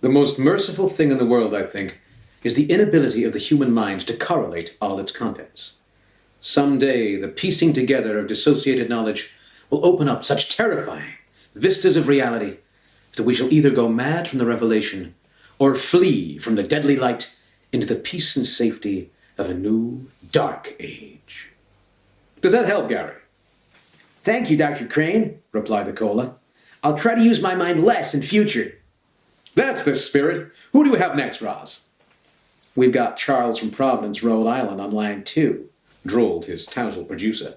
The most merciful thing in the world, I think, is the inability of the human mind to correlate all its contents. Someday, the piecing together of dissociated knowledge will open up such terrifying vistas of reality that we shall either go mad from the revelation or flee from the deadly light into the peace and safety of a new, dark age. Does that help, Gary? Thank you, Dr. Crane, replied the Cola. I'll try to use my mind less in future. That's the spirit. Who do we have next, Roz? We've got Charles from Providence, Rhode Island on line 2, drawled his tousled producer.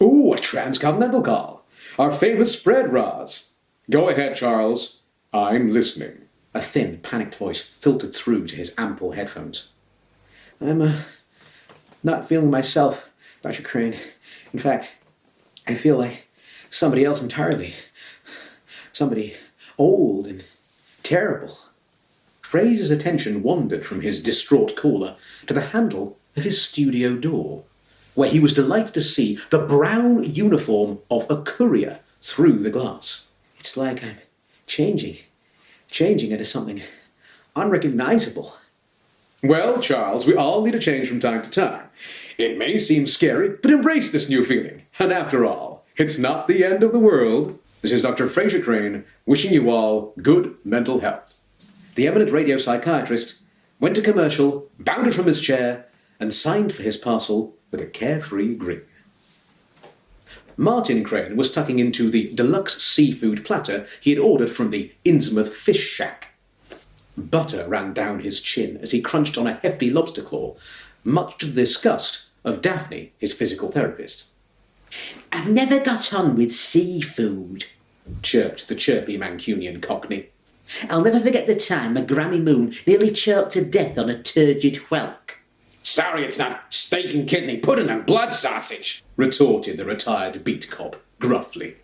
Ooh, a transcontinental call. Our famous spread, Roz. Go ahead, Charles. I'm listening. A thin, panicked voice filtered through to his ample headphones. I'm, not feeling myself, Dr. Crane. In fact, I feel like somebody else entirely. Somebody old and terrible. Fraser's attention wandered from his distraught caller to the handle of his studio door, where he was delighted to see the brown uniform of a courier through the glass. It's like I'm changing into something unrecognizable. Well, Charles, we all need a change from time to time. It may seem scary, but embrace this new feeling. And after all, it's not the end of the world. This is Dr. Frasier Crane, wishing you all good mental health. The eminent radio psychiatrist went to commercial, bounded from his chair, and signed for his parcel with a carefree grin. Martin Crane was tucking into the deluxe seafood platter he had ordered from the Innsmouth Fish Shack. Butter ran down his chin as he crunched on a hefty lobster claw, much to the disgust of Daphne, his physical therapist. I've never got on with seafood, chirped the chirpy Mancunian cockney. I'll never forget the time a Grammy Moon nearly choked to death on a turgid whelk. Sorry it's not steak and kidney pudding and blood sausage, retorted the retired beat cop gruffly.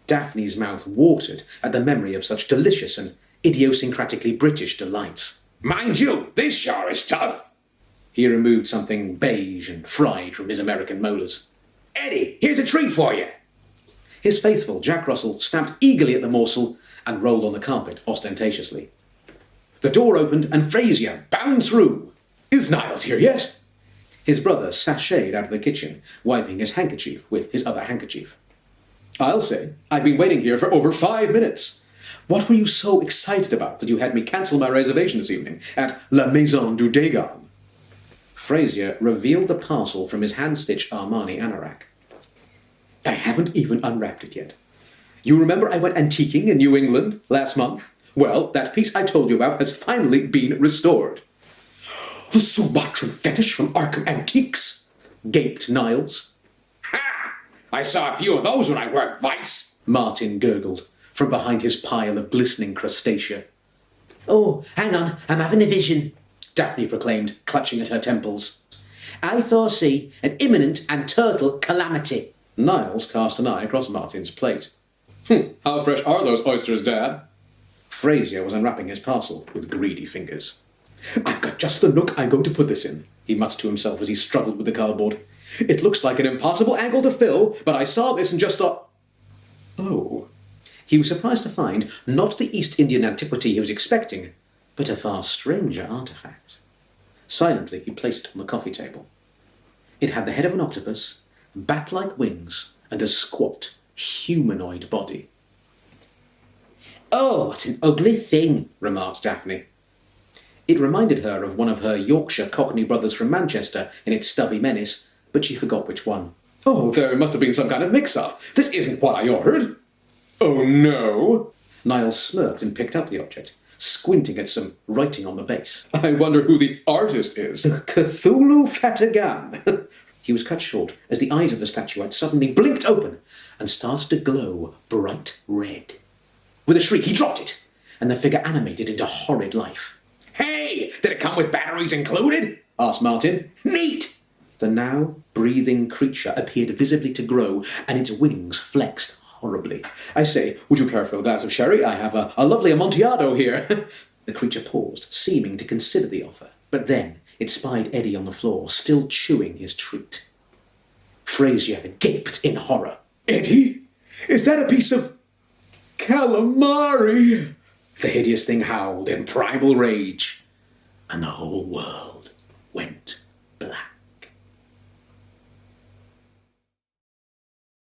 Daphne's mouth watered at the memory of such delicious and idiosyncratically British delights. Mind you, this sure is tough. He removed something beige and fried from his American molars. Eddie, here's a treat for you. His faithful Jack Russell snapped eagerly at the morsel and rolled on the carpet ostentatiously. The door opened and Frasier bounded through. Is Niles here yet? His brother sashayed out of the kitchen, wiping his handkerchief with his other handkerchief. I'll say, I've been waiting here for over 5 minutes. What were you so excited about that you had me cancel my reservation this evening at La Maison du Dagon? Frasier revealed the parcel from his hand-stitched Armani anorak. I haven't even unwrapped it yet. You remember I went antiquing in New England last month? Well, that piece I told you about has finally been restored. The Sumatran fetish from Arkham Antiques, gaped Niles. Ha! I saw a few of those when I worked Vice, Martin gurgled from behind his pile of glistening crustacea. Oh, hang on, I'm having a vision, Daphne proclaimed, clutching at her temples. I foresee an imminent and total calamity. Niles cast an eye across Martin's plate. How fresh are those oysters, Dad? Frasier was unwrapping his parcel with greedy fingers. I've got just the nook I'm going to put this in, he muttered to himself as he struggled with the cardboard. It looks like an impossible angle to fill, but I saw this and just thought... Oh. He was surprised to find not the East Indian antiquity he was expecting, but a far stranger artifact. Silently, he placed it on the coffee table. It had the head of an octopus, bat-like wings, and a squat, humanoid body. Oh, what an ugly thing, remarked Daphne. It reminded her of one of her Yorkshire Cockney brothers from Manchester in its stubby menace, but she forgot which one. Oh, there must have been some kind of mix-up. This isn't what I ordered. Oh, no. Niles smirked and picked up the object, squinting at some writing on the base. I wonder who the artist is. Cthulhu Fatagan. He was cut short as the eyes of the statuette suddenly blinked open and started to glow bright red. With a shriek, he dropped it, and the figure animated into horrid life. Hey, did it come with batteries included? Asked Martin. Neat! The now breathing creature appeared visibly to grow, and its wings flexed horribly. I say, would you care for a glass of sherry? I have a lovely Amontillado here. The creature paused, seeming to consider the offer, but then it spied Eddie on the floor, still chewing his treat. Frasier gaped in horror. Eddie? Is that a piece of calamari? The hideous thing howled in primal rage, and the whole world